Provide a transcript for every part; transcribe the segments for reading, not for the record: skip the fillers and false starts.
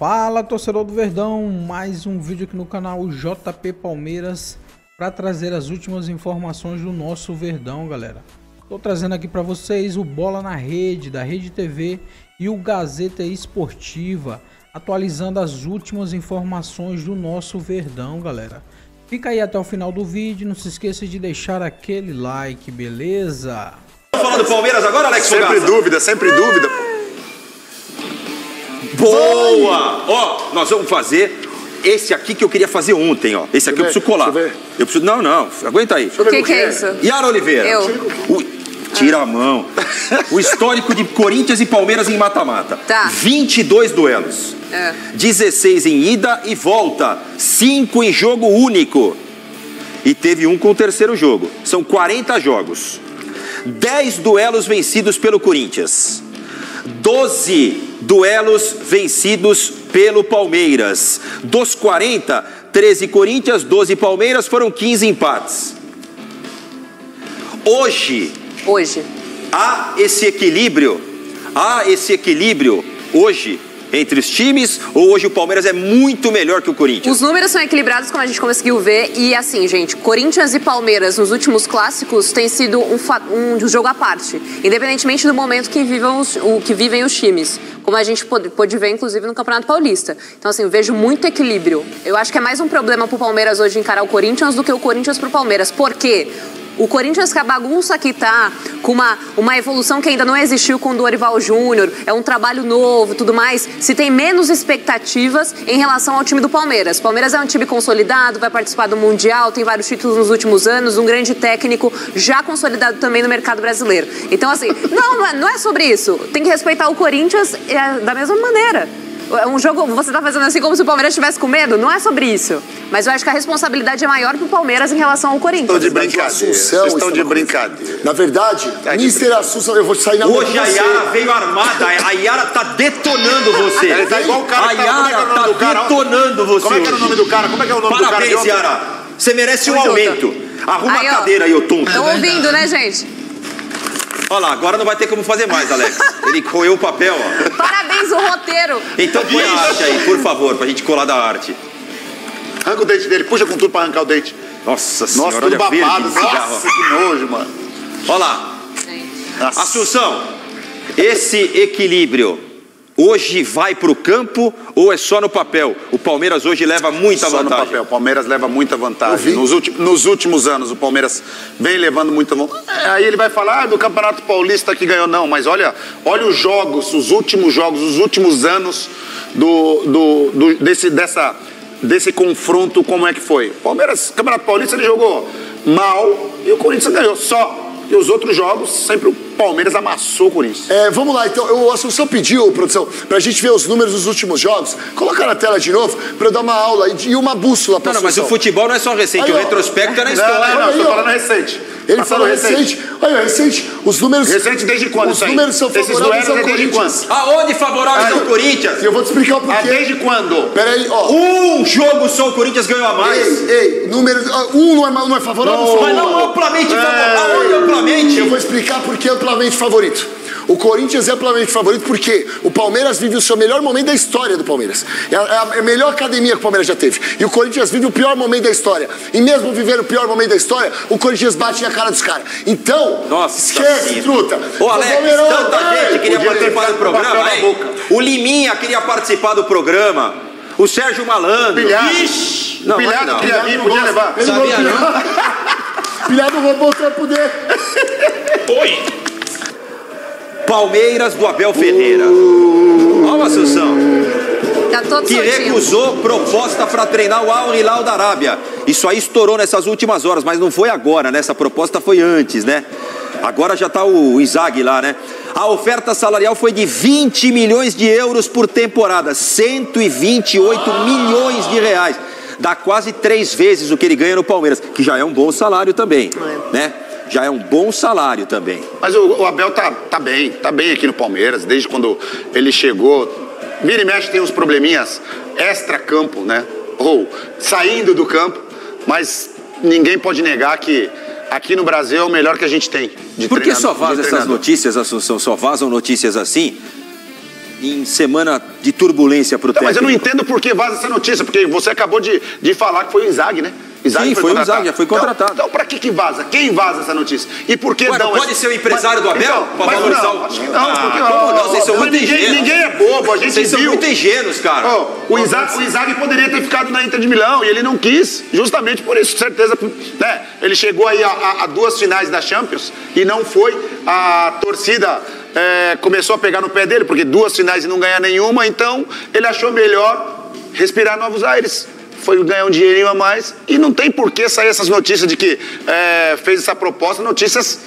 Fala, torcedor do Verdão, mais um vídeo aqui no canal JP Palmeiras para trazer as últimas informações do nosso Verdão, galera. Estou trazendo aqui para vocês o Bola na Rede, da Rede TV e o Gazeta Esportiva, atualizando as últimas informações do nosso Verdão, galera. Fica aí até o final do vídeo, não se esqueça de deixar aquele like, beleza? Vamos falar do Palmeiras agora, Alex? Sempre dúvida, sempre dúvida. Boa! Ó, nós vamos fazer esse aqui que eu queria fazer ontem, ó. Esse aqui eu preciso colar. Deixa eu ver. Eu preciso... Não, aguenta aí. Deixa eu ver O que é isso? Yara Oliveira. Tira a mão. O histórico de Corinthians e Palmeiras em mata-mata. Tá. 22 duelos. 16 em ida e volta. 5 em jogo único. E teve um com o terceiro jogo. São 40 jogos. 10 duelos vencidos pelo Corinthians. 12 duelos vencidos pelo Palmeiras. Dos 40, 13 Corinthians, 12 Palmeiras, foram 15 empates. Hoje há esse equilíbrio hoje entre os times, ou hoje o Palmeiras é muito melhor que o Corinthians? Os números são equilibrados, como a gente conseguiu ver, e assim, gente, Corinthians e Palmeiras nos últimos clássicos tem sido um jogo à parte, independentemente do momento que vivem os times, como a gente pôde ver, inclusive, no Campeonato Paulista. Então, assim, eu vejo muito equilíbrio. Eu acho que é mais um problema pro Palmeiras hoje encarar o Corinthians do que o Corinthians pro Palmeiras. Por quê? O Corinthians, que a bagunça que tá, com uma evolução que ainda não existiu com o Dorival Júnior, é um trabalho novo e tudo mais, se tem menos expectativas em relação ao time do Palmeiras. O Palmeiras é um time consolidado, vai participar do Mundial, tem vários títulos nos últimos anos, um grande técnico, já consolidado também no mercado brasileiro. Então, assim, não é sobre isso. Tem que respeitar o Corinthians da mesma maneira. Um jogo, você tá fazendo assim como se o Palmeiras estivesse com medo? Não é sobre isso. Mas eu acho que a responsabilidade é maior pro Palmeiras em relação ao Corinthians. Estão de brincadeira. Vocês estão de brincadeira. Na verdade, Mister Assunção, eu vou sair na Hoje a Yara veio armada, a Yara tá detonando você. Ele tá igual o cara. A Yara tá detonando você. Como é que era o nome do cara? Como é que é o nome do cara? Parabéns, Yara. Você merece um aumento. Arruma a cadeira aí, ô tonto. Estão ouvindo, né, gente? Olha lá, agora não vai ter como fazer mais, Alex. Ele roeu o papel, ó. Parabéns, o roteiro. Então põe a arte aí, por favor, pra gente colar da arte. Arranca o dente dele, puxa com tudo pra arrancar o dente. Nossa senhora, Nossa, tudo olha, verde babado. de cigarro. Nossa, que nojo, mano. Olha lá. Nossa. Assunção, esse equilíbrio hoje vai pro campo ou é só no papel? O Palmeiras hoje leva muita Só vantagem. no papel, o Palmeiras leva muita vantagem. Nos últimos anos, o Palmeiras vem levando muita vantagem. Aí ele vai falar do Campeonato Paulista que ganhou. Não, mas olha os jogos, os últimos jogos, os últimos anos desse confronto, como é que foi? O Palmeiras, Campeonato Paulista, ele jogou mal e o Corinthians ganhou só. E os outros jogos, sempre o Palmeiras amassou o Corinthians. Vamos lá, então. O Assunção pediu, produção, pra gente ver os números dos últimos jogos. Coloca na tela de novo pra eu dar uma aula e uma bússola pra Não, mas o futebol não é só recente, aí, o retrospecto é na história. Não, estou falando recente. Ele falou recente. Olha, recente. Os números... Recente desde quando isso aí? Os números são favoráveis ao desde Corinthians. quando? Aonde favorável ao Corinthians? E eu vou te explicar o porquê. Desde quando? Peraí, ó. Um jogo só o Corinthians ganhou a mais. Número... não é favorável? Mas não amplamente favorável. Aonde amplamente? Eu vou explicar por que é amplamente favorito. O Corinthians é amplamente favorito porque o Palmeiras vive o seu melhor momento da história do Palmeiras. É a melhor academia que o Palmeiras já teve. E o Corinthians vive o pior momento da história. E mesmo vivendo o pior momento da história, o Corinthians bate na cara dos caras. Então, esquece, truta. Ô, Alex, tanta gente queria participar do programa. O Liminha queria participar do programa. O Sérgio Malandro. Ixi, o Pilhado queria vir, podia levar. Sabia não? Pilhado roubou o trampo dele. Oi. Palmeiras do Abel Ferreira. Olha a Assunção. Tá todo que soltinho. recusou proposta para treinar o Al Hilal da Arábia. Isso aí estourou nessas últimas horas, mas não foi agora, né? Essa proposta foi antes, né? Agora já tá o Izag lá, né? A oferta salarial foi de 20 milhões de euros por temporada, 128 milhões de reais. Dá quase 3 vezes o que ele ganha no Palmeiras, que já é um bom salário também, né? Já é um bom salário também. Mas o Abel tá bem aqui no Palmeiras, desde quando ele chegou. Vira e mexe tem uns probleminhas extra-campo, né? Ou saindo do campo, mas ninguém pode negar que aqui no Brasil é o melhor que a gente tem. Por que só vazam essas notícias, Assunção? Só vazam notícias assim? em semana de turbulência pro técnico. Mas eu não entendo por que vaza essa notícia, porque você acabou de falar que foi o Inzaghi, né? Sim, foi o Inzaghi, já foi contratado. Então pra que vaza? Quem vaza essa notícia? E por que não pode ser o empresário do Abel? Então, pra valorizar o... Acho que não, porque não. Vocês são muito ingênuos. Ninguém é bobo, a gente Vocês viu. são muito ingênuos, cara. O Inzaghi poderia ter ficado na Inter de Milão e ele não quis, justamente por isso, certeza. Né? Ele chegou aí a 2 finais da Champions e não foi. A torcida começou a pegar no pé dele, porque 2 finais e não ganhar nenhuma, então ele achou melhor respirar novos aires. Foi ganhar um dinheirinho a mais e não tem por que sair essas notícias de que fez essa proposta, notícias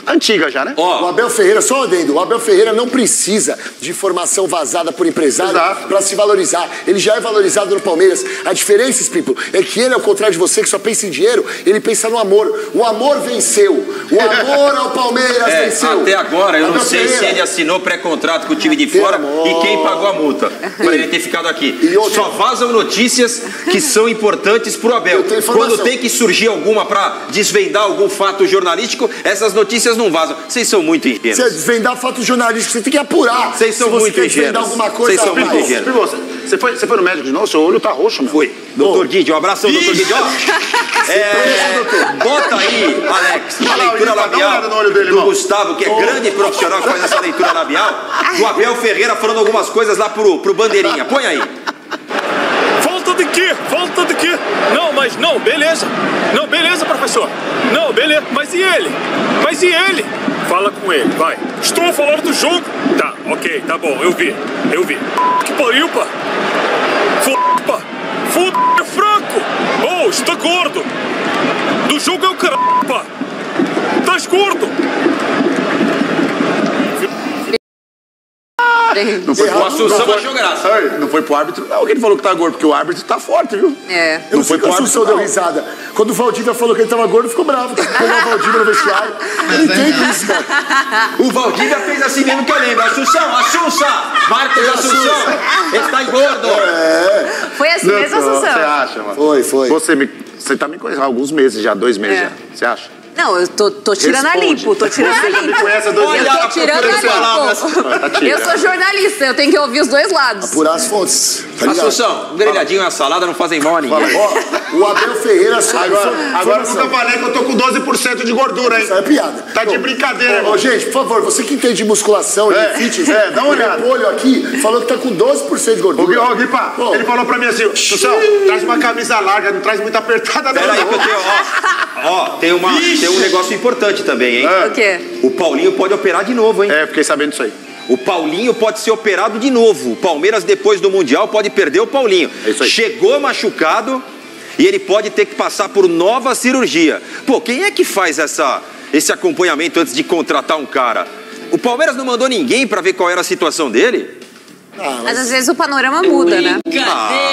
antiga já, né? O Abel Ferreira, só um adendo, o Abel Ferreira não precisa de informação vazada por empresário para se valorizar. Ele já é valorizado no Palmeiras. A diferença, Spimpo, é que ele, ao contrário de você, que só pensa em dinheiro, ele pensa no amor. O amor venceu. O amor ao Palmeiras venceu. Até agora, eu não sei se ele assinou pré-contrato com o time de fora e quem pagou a multa para ele ter ficado aqui. Só vazam notícias que são importantes pro Abel. Quando tem que surgir alguma para desvendar algum fato jornalístico, essas notícias não vazam. Vocês são muito ingênuos. Se desvendar fato jornalístico, você tem que apurar. Vocês são muito ingênuos. Vocês são muito ingênuos. Você foi no médico de novo? Seu olho tá roxo, meu. Foi. Doutor Guide, um abração, doutor Guide. Bota aí, Alex, a leitura labial do Gustavo, que é grande profissional que faz essa leitura labial, do Abel Ferreira falando algumas coisas lá pro Bandeirinha. Põe aí. Falta de quê? Falta de quê? Não, mas não, beleza. Não, beleza, professor. Não, beleza. Mas e ele? Mas e ele? Fala com ele, vai. Estou a falar do jogo. Tá, ok, tá bom, eu vi. Que pariu, pá. Pá. É fraco. Oh, está gordo. Do jogo é o caralho, pá. Estás gordo. Não foi O Assunção achou graça. Não foi pro árbitro, não. Ele falou que tá gordo, porque o árbitro tá forte, viu? Eu não sei que o Assunção deu risada. Quando o Valdívia falou que ele tava gordo, ficou bravo. Pegou o Valdívia no vestiário. Eu não entendo isso, cara. O Valdívia fez assim mesmo que eu lembro. Assunção, Marcos Assunção, está gordo. Foi assim mesmo, Assunção? Você acha, mano? Foi. Você tá me conhecendo há alguns meses já, 2 meses já. Você acha? Não, eu tô tirando a limpo, tô tirando a limpo. Eu tô tirando a limpo. Eu sou jornalista, eu tenho que ouvir os dois lados. Apurar as fontes. Assunção, um grelhadinho e uma salada não fazem mal a ninguém. O Abel Ferreira só... Agora eu nunca falei que eu tô com 12% de gordura, hein? Isso é piada. Tá de brincadeira, irmão. Gente, por favor, você que entende de musculação, de fitness, dá uma olhada. O olho aqui falou que tá com 12% de gordura. Ô, Guipa, ele falou pra mim assim, Assunção, traz uma camisa larga, não traz muito apertada, não. Peraí que eu tenho, tem um negócio importante também, hein? O quê? O Paulinho pode operar de novo, hein? Fiquei sabendo disso aí. O Paulinho pode ser operado de novo. O Palmeiras, depois do Mundial, pode perder o Paulinho. É isso aí. Chegou machucado e ele pode ter que passar por nova cirurgia. Pô, quem é que faz esse acompanhamento antes de contratar um cara? O Palmeiras não mandou ninguém pra ver qual era a situação dele? Mas às vezes o panorama muda, né?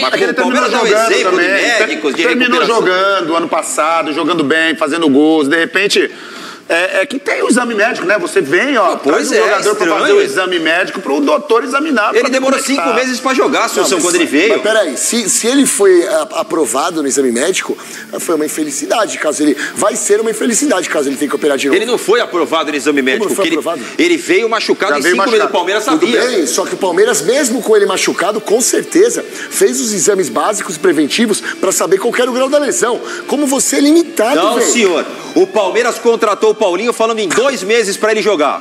Mas ele terminou jogando exemplo também. De médicos, de terminou jogando ano passado, jogando bem, fazendo gols. De repente, que tem o exame médico, né? Você vem, traz o jogador pra fazer o exame médico pro doutor examinar. Ele demorou 5 meses pra jogar, Assunção, quando ele veio. Mas peraí, se ele foi aprovado no exame médico, foi uma infelicidade, caso ele... Vai ser uma infelicidade, caso ele tenha que operar de novo. Ele não foi aprovado no exame médico. Ele veio machucado em 5 meses. O Palmeiras sabia. Tudo bem, só que o Palmeiras, mesmo com ele machucado, com certeza, fez os exames básicos e preventivos pra saber qual era o grau da lesão. Como você é limitado, velho. Não, senhor. O Palmeiras contratou o Paulinho falando em 2 meses pra ele jogar.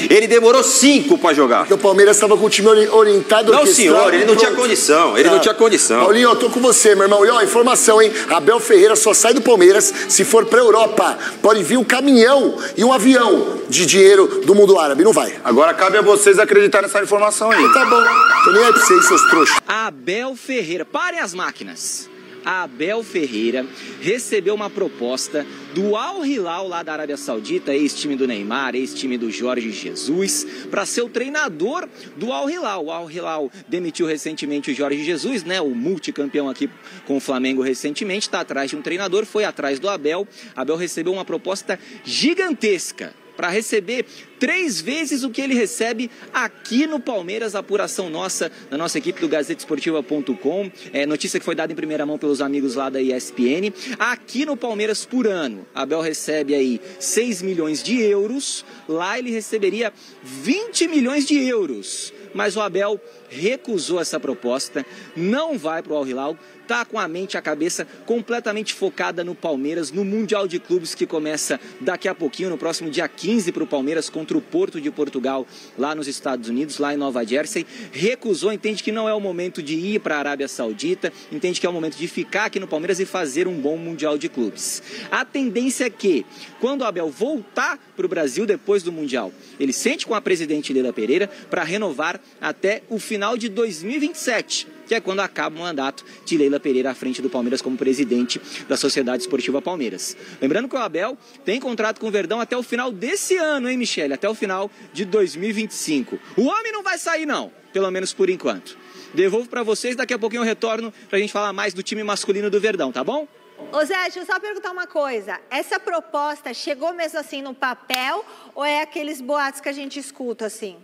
Ele demorou 5 pra jogar. Porque o Palmeiras estava com o time orientado... Não, senhor, ele não tinha condição. Ele não tinha condição. Paulinho, eu tô com você, meu irmão. E ó, informação, hein? Abel Ferreira só sai do Palmeiras se for pra Europa. Pode vir um caminhão e um avião de dinheiro do mundo árabe. Não vai. Agora cabe a vocês acreditar nessa informação aí. Tá bom. Tô nem aí pra vocês, seus trouxas. Abel Ferreira. Parem as máquinas. Abel Ferreira recebeu uma proposta do Al Hilal lá da Arábia Saudita, ex-time do Neymar, ex-time do Jorge Jesus, para ser o treinador do Al Hilal. O Al Hilal demitiu recentemente o Jorge Jesus, né, o multicampeão aqui com o Flamengo recentemente, está atrás de um treinador, foi atrás do Abel. Abel recebeu uma proposta gigantesca para receber 3 vezes o que ele recebe aqui no Palmeiras. Apuração nossa, da nossa equipe do GazetaEsportiva.com, notícia que foi dada em primeira mão pelos amigos lá da ESPN. Aqui no Palmeiras, por ano, Abel recebe aí 6 milhões de euros, lá ele receberia 20 milhões de euros. mas o Abel recusou essa proposta, não vai para o Al Hilal, está com a mente e a cabeça completamente focada no Palmeiras, no Mundial de Clubes que começa daqui a pouquinho, no próximo dia 15 para o Palmeiras contra o Porto de Portugal, lá nos Estados Unidos, lá em Nova Jersey. Recusou, entende que não é o momento de ir para a Arábia Saudita, entende que é o momento de ficar aqui no Palmeiras e fazer um bom Mundial de Clubes. A tendência é que, quando o Abel voltar para o Brasil depois do Mundial, ele sente com a presidente Leila Pereira para renovar até o final de 2027, que é quando acaba o mandato de Leila Pereira à frente do Palmeiras como presidente da Sociedade Esportiva Palmeiras. Lembrando que o Abel tem contrato com o Verdão até o final desse ano, hein, Michele? Até o final de 2025. O homem não vai sair, não, pelo menos por enquanto. Devolvo para vocês, daqui a pouquinho eu retorno para a gente falar mais do time masculino do Verdão, tá bom? Ô Zé, deixa eu só perguntar uma coisa. Essa proposta chegou mesmo assim no papel ou é aqueles boatos que a gente escuta assim?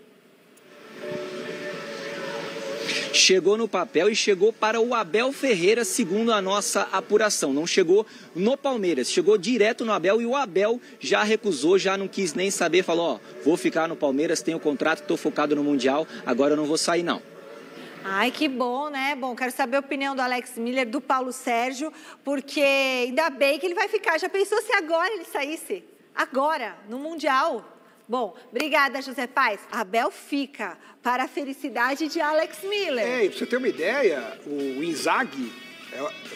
Chegou no papel e chegou para o Abel Ferreira, segundo a nossa apuração. Não chegou no Palmeiras, chegou direto no Abel e o Abel já recusou, já não quis nem saber, falou, ó, vou ficar no Palmeiras, tenho contrato, estou focado no Mundial, agora eu não vou sair não. Ai, que bom, né? Bom, quero saber a opinião do Alex Miller, do Paulo Sérgio, porque ainda bem que ele vai ficar. Já pensou se agora ele saísse? Agora, no Mundial? Bom, obrigada, José Paes. Abel fica para a felicidade de Alex Miller. Pra você ter uma ideia, o Inzaghi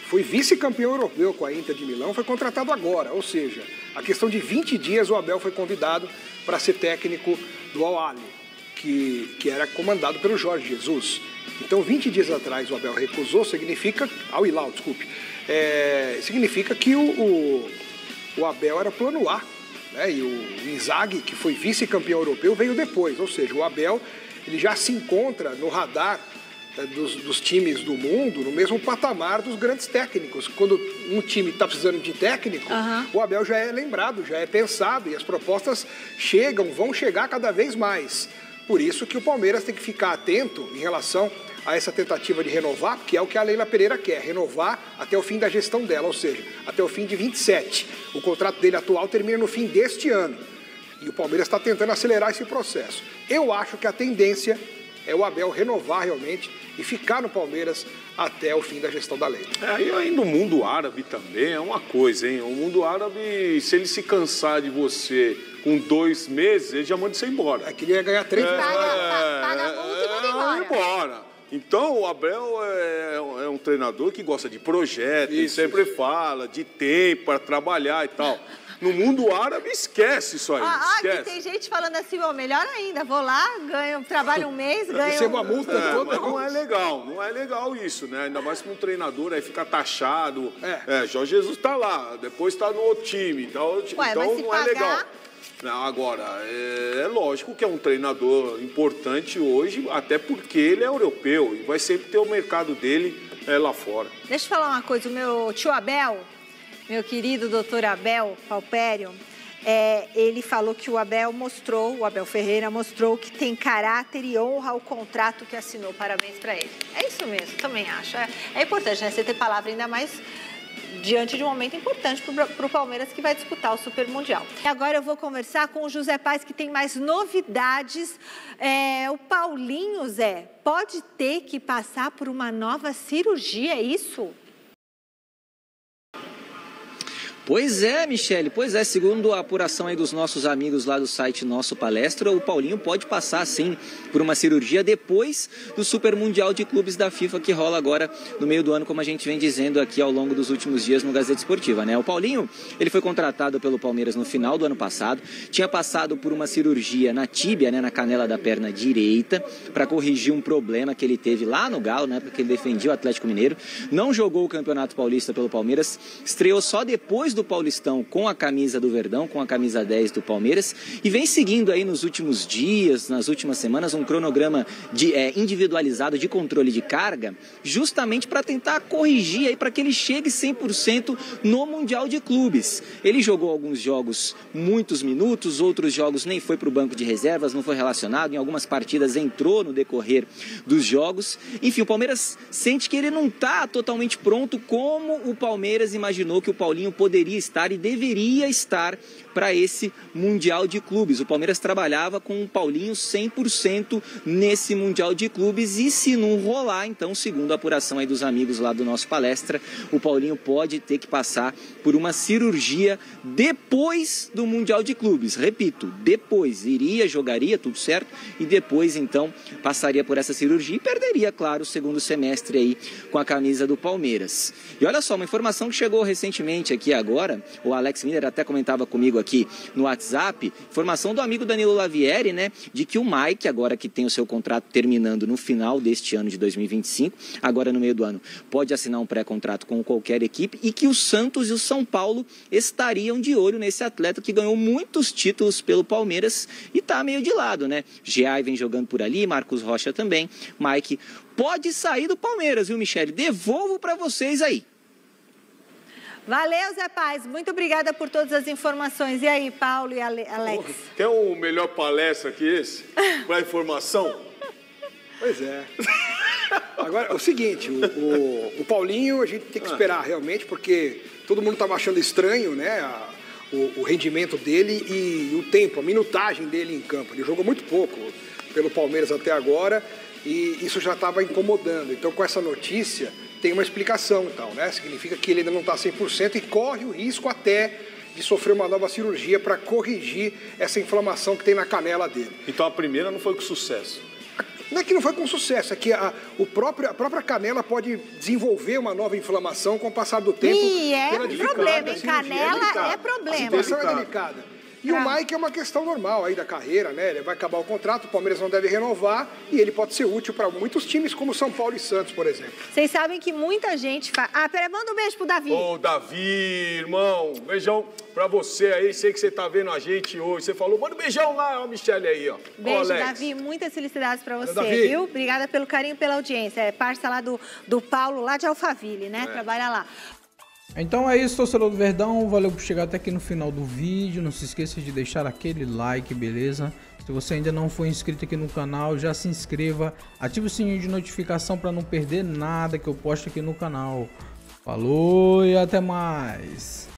foi vice-campeão europeu com a Inter de Milão, foi contratado agora, ou seja, a questão de 20 dias o Abel foi convidado para ser técnico do Al-Ahly, que era comandado pelo Jorge Jesus. Então, 20 dias atrás o Abel recusou, significa... Al Hilal, desculpe. Significa que o Abel era plano A, né? E o Inzaghi, que foi vice-campeão europeu, veio depois. Ou seja, o Abel ele já se encontra no radar dos times do mundo, no mesmo patamar dos grandes técnicos. Quando um time está precisando de técnico, o Abel já é lembrado, já é pensado, e as propostas vão chegar cada vez mais. Por isso que o Palmeiras tem que ficar atento em relação a essa tentativa de renovar, que é o que a Leila Pereira quer, renovar até o fim da gestão dela, ou seja, até o fim de 27. O contrato dele atual termina no fim deste ano. E o Palmeiras está tentando acelerar esse processo. Eu acho que a tendência é o Abel renovar realmente e ficar no Palmeiras até o fim da gestão da Leila. E aí no mundo árabe também é uma coisa, hein? O mundo árabe, se ele se cansar de você com 2 meses, ele já manda você embora. Que ele ia ganhar 3 meses. Paga multa e manda embora. Então, o Abel é um treinador que gosta de projeto, ele sempre fala de tempo para trabalhar e tal. No mundo árabe, esquece isso aí. Esquece. Que tem gente falando assim, melhor ainda, vou lá, trabalho um mês, ganho... Recebo a multa toda. Mas não é legal isso, né? Ainda mais para um treinador aí ficar taxado. Jorge Jesus tá lá, depois tá no outro time, então não é legal. Agora, é lógico que é um treinador importante hoje, até porque ele é europeu e vai sempre ter o mercado dele lá fora. Deixa eu falar uma coisa, o meu tio Abel, meu querido doutor Abel Palpério, ele falou que o Abel Ferreira mostrou que tem caráter e honra o contrato que assinou. Parabéns para ele. É isso mesmo, também acho. É importante, né? Você ter palavra, ainda mais diante de um momento importante para o Palmeiras, que vai disputar o Super Mundial. E agora eu vou conversar com o José Paes, que tem mais novidades. O Paulinho, Zé, pode ter que passar por uma nova cirurgia, é isso? Pois é, Michele, segundo a apuração aí dos nossos amigos lá do site Nosso Palestra, o Paulinho pode passar, sim, por uma cirurgia depois do Super Mundial de Clubes da FIFA, que rola agora no meio do ano, como a gente vem dizendo aqui ao longo dos últimos dias no Gazeta Esportiva, né? O Paulinho, ele foi contratado pelo Palmeiras no final do ano passado, tinha passado por uma cirurgia na tíbia, né, na canela da perna direita, para corrigir um problema que ele teve lá no Galo, né, porque ele defendia o Atlético Mineiro, não jogou o Campeonato Paulista pelo Palmeiras, estreou só depois do Paulistão com a camisa do Verdão, com a camisa 10 do Palmeiras, e vem seguindo aí nos últimos dias, nas últimas semanas, um cronograma individualizado de controle de carga, justamente para tentar corrigir aí, para que ele chegue 100% no Mundial de Clubes. Ele jogou alguns jogos muitos minutos, outros jogos nem foi para o banco de reservas, não foi relacionado, em algumas partidas entrou no decorrer dos jogos. Enfim, o Palmeiras sente que ele não está totalmente pronto como o Palmeiras imaginou que o Paulinho poderia estar e deveria estar para esse Mundial de Clubes. O Palmeiras trabalhava com o Paulinho 100% nesse Mundial de Clubes e se não rolar, então, segundo a apuração aí dos amigos lá do nosso palestra, o Paulinho pode ter que passar por uma cirurgia depois do Mundial de Clubes. Repito, depois jogaria tudo certo e depois então passaria por essa cirurgia e perderia, claro, o segundo semestre aí com a camisa do Palmeiras. E olha só, uma informação que chegou recentemente aqui agora, o Alex Miller até comentava comigo aqui no WhatsApp, informação do amigo Danilo Lavieri, né, de que o Mike, agora que tem o seu contrato terminando no final deste ano de 2025, agora no meio do ano, pode assinar um pré-contrato com qualquer equipe e que o Santos e o São Paulo estariam de olho nesse atleta que ganhou muitos títulos pelo Palmeiras e tá meio de lado, né? Geai vem jogando por ali, Marcos Rocha também. Mike pode sair do Palmeiras, viu, Michele? Devolvo para vocês aí. Valeu, Zé Paz. Muito obrigada por todas as informações. E aí, Paulo e Alex? Tem um melhor palestra que esse? Para informação? Pois é. Agora, é o seguinte, o Paulinho a gente tem que esperar realmente, porque todo mundo estava achando estranho, né, o rendimento dele e o tempo, a minutagem dele em campo. Ele jogou muito pouco pelo Palmeiras até agora e isso já estava incomodando. Então, com essa notícia, tem uma explicação e tal, né? Significa que ele ainda não está 100% e corre o risco até de sofrer uma nova cirurgia para corrigir essa inflamação que tem na canela dele. Então, a primeira não foi com sucesso? Não é que não foi com sucesso, é que a própria canela pode desenvolver uma nova inflamação com o passar do tempo. E é problema, hein? Canela é problema. A situação é delicada. E o Mike é uma questão normal aí da carreira, né? Ele vai acabar o contrato, o Palmeiras não deve renovar e ele pode ser útil para muitos times, como São Paulo e Santos, por exemplo. Vocês sabem que muita gente fala... Ah, peraí, manda um beijo pro Davi. Ô, Davi, irmão, beijão pra você aí, sei que você tá vendo a gente hoje. Você falou, manda um beijão lá, ó, Michele aí, ó. Beijo, Davi, muitas felicidades pra você, viu? Obrigada pelo carinho e pela audiência. É parça lá do Paulo, lá de Alphaville, né? Trabalha lá. Então é isso, torcedor do Verdão, valeu por chegar até aqui no final do vídeo, não se esqueça de deixar aquele like, beleza? Se você ainda não for inscrito aqui no canal, já se inscreva, ative o sininho de notificação para não perder nada que eu posto aqui no canal. Falou e até mais!